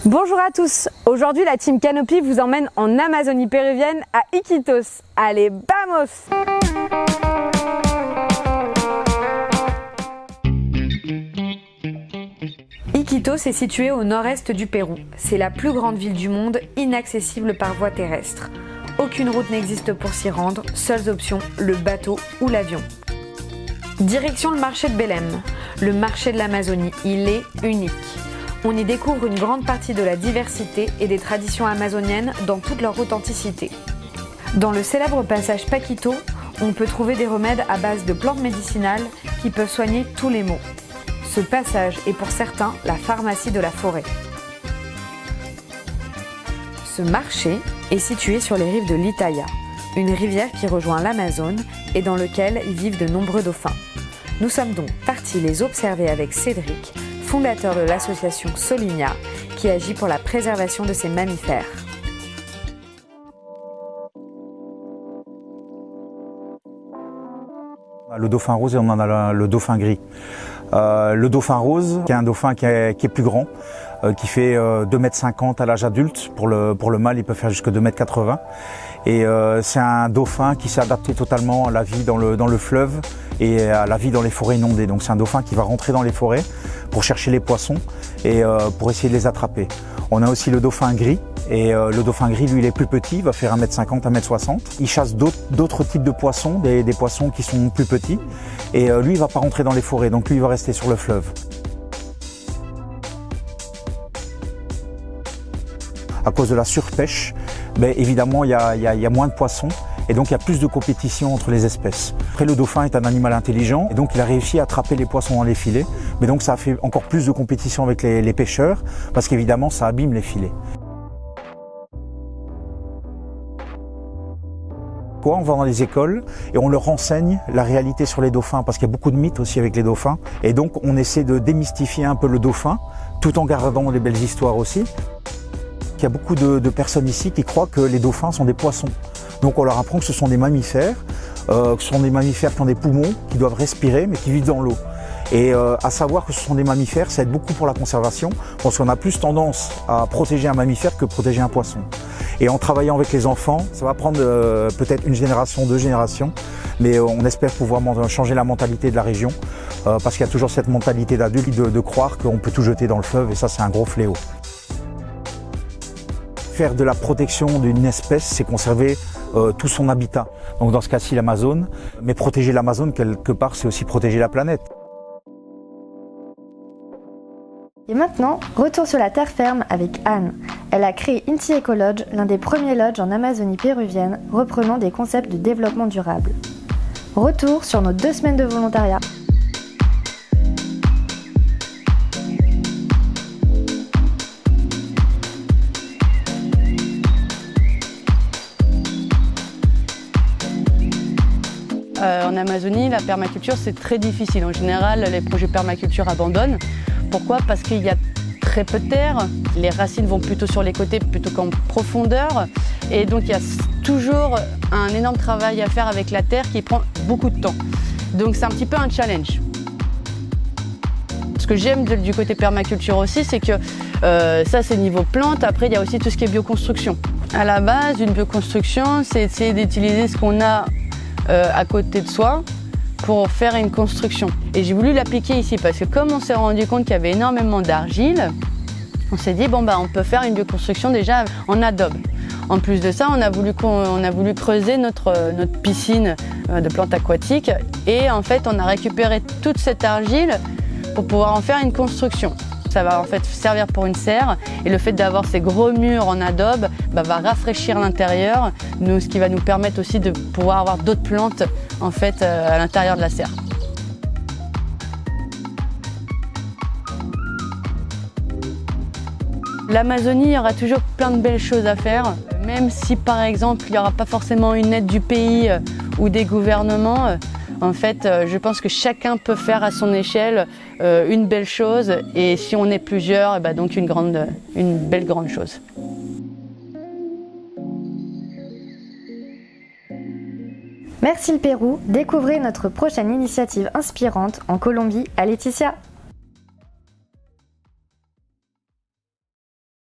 Bonjour à tous, aujourd'hui la team Canopy vous emmène en Amazonie péruvienne à Iquitos. Allez, vamos! Iquitos est situé au nord-est du Pérou. C'est la plus grande ville du monde, inaccessible par voie terrestre. Aucune route n'existe pour s'y rendre, seules options, le bateau ou l'avion. Direction le marché de Belém, le marché de l'Amazonie, il est unique. On y découvre une grande partie de la diversité et des traditions amazoniennes dans toute leur authenticité. Dans le célèbre passage Paquito, on peut trouver des remèdes à base de plantes médicinales qui peuvent soigner tous les maux. Ce passage est pour certains la pharmacie de la forêt. Ce marché est situé sur les rives de l'Itaia, une rivière qui rejoint l'Amazone et dans laquelle y vivent de nombreux dauphins. Nous sommes donc partis les observer avec Cédric, fondateur de l'association Solinia, qui agit pour la préservation de ces mammifères. Le dauphin rose et on en a le dauphin gris. Le dauphin rose, qui est un dauphin qui est plus grand, qui fait 2,50 m à l'âge adulte. Pour le mâle, il peut faire jusqu'à 2,80 m. Et c'est un dauphin qui s'est adapté totalement à la vie dans le fleuve et à la vie dans les forêts inondées. Donc c'est un dauphin qui va rentrer dans les forêts pour chercher les poissons et pour essayer de les attraper. On a aussi le dauphin gris. Et le dauphin gris, lui, il est plus petit, il va faire 1,50 m, 1,60 m. Il chasse d'autres types de poissons, des poissons qui sont plus petits. Et lui, il ne va pas rentrer dans les forêts, donc lui, il va rester sur le fleuve. À cause de la surpêche, évidemment, il y a moins de poissons. Et donc il y a plus de compétition entre les espèces. Après, le dauphin est un animal intelligent et donc il a réussi à attraper les poissons dans les filets. Mais donc ça a fait encore plus de compétition avec les pêcheurs parce qu'évidemment ça abîme les filets. On va dans les écoles et on leur renseigne la réalité sur les dauphins parce qu'il y a beaucoup de mythes aussi avec les dauphins. Et donc on essaie de démystifier un peu le dauphin tout en gardant les belles histoires aussi. Il y a beaucoup de personnes ici qui croient que les dauphins sont des poissons. Donc on leur apprend que ce sont des mammifères, que ce sont des mammifères qui ont des poumons, qui doivent respirer mais qui vivent dans l'eau. Et à savoir que ce sont des mammifères, ça aide beaucoup pour la conservation parce qu'on a plus tendance à protéger un mammifère que protéger un poisson. Et en travaillant avec les enfants, ça va prendre peut-être une génération, 2 générations, mais on espère pouvoir changer la mentalité de la région parce qu'il y a toujours cette mentalité d'adulte de croire qu'on peut tout jeter dans le fleuve et ça c'est un gros fléau. Faire de la protection d'une espèce, c'est conserver tout son habitat. Donc dans ce cas-ci l'Amazone, mais protéger l'Amazone quelque part c'est aussi protéger la planète. Et maintenant, retour sur la terre ferme avec Anne. Elle a créé Inti Eco Lodge, l'un des premiers lodges en Amazonie péruvienne, reprenant des concepts de développement durable. Retour sur nos 2 semaines de volontariat. En Amazonie, la permaculture, c'est très difficile. En général, les projets permaculture abandonnent. Pourquoi? Parce qu'il y a très peu de terre. Les racines vont plutôt sur les côtés plutôt qu'en profondeur. Et donc, il y a toujours un énorme travail à faire avec la terre qui prend beaucoup de temps. Donc, c'est un petit peu un challenge. Ce que j'aime du côté permaculture aussi, c'est que ça, c'est niveau plante. Après, il y a aussi tout ce qui est bioconstruction. À la base, une bioconstruction, c'est essayer d'utiliser ce qu'on a à côté de soi pour faire une construction. Et j'ai voulu l'appliquer ici parce que comme on s'est rendu compte qu'il y avait énormément d'argile, on s'est dit on peut faire une bioconstruction déjà en adobe. En plus de ça, on a voulu creuser notre piscine de plantes aquatiques et en fait on a récupéré toute cette argile pour pouvoir en faire une construction. Ça va en fait servir pour une serre et le fait d'avoir ces gros murs en adobe va rafraîchir l'intérieur, ce qui va nous permettre aussi de pouvoir avoir d'autres plantes en fait, à l'intérieur de la serre. L'Amazonie, il y aura toujours plein de belles choses à faire, même si par exemple il n'y aura pas forcément une aide du pays ou des gouvernements. En fait, je pense que chacun peut faire à son échelle une belle chose et si on est plusieurs, donc une belle grande chose. Merci le Pérou, découvrez notre prochaine initiative inspirante en Colombie à Laetitia.